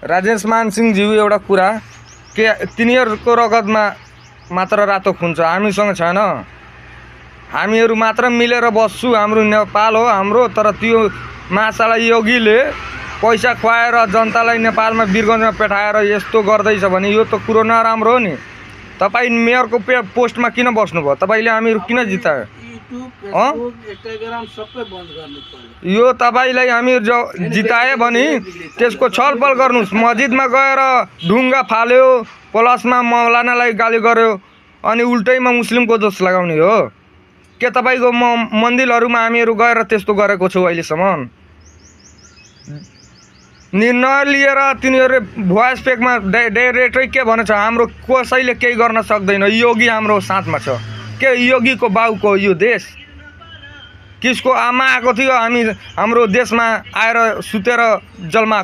राजेश मानसिंहज्यू एउटा कुरा के तिनीहरूको रगतमा मात्र रातो खुन छ, हामीसँग छैन। हामीहरू मात्र मिलेर बस्छु, हाम्रो नेपाल हो हाम्रो। तर त्यो माछालाई योगीले पैसा खुवाएर जनतालाई नेपालमा वीरगन्जमा पेठाएर यस्तो गर्दैछ भने यो त कुरो नराम्रो हो नि। तपाईँ मेयरको पोस्टमा किन बस्नुभयो? तपाईँले हामीहरू किन जितायो? यो तपाईँलाई हामी जिताए भने त्यसको छलफल गर्नुहोस्। मस्जिदमा गएर ढुङ्गा फाल्यो, प्लसमा मौलानालाई गाली गर्यो, अनि उल्टैमा मुस्लिमको दोष लगाउने हो के? तपाईँको मन्दिरहरूमा हामीहरू गएर त्यस्तो गरेको छौँ अहिलेसम्म? निर्णय लिएर तिनीहरू भोइस पेकमा डाइरेक्टै के भनेछ, हाम्रो कसैले केही गर्न सक्दैन, योगी हाम्रो साथमा छ। के योगीको बाउको यो देश? किसको आमा आएको थियो हाम्रो देशमा आएर सुतेर जन्माएको?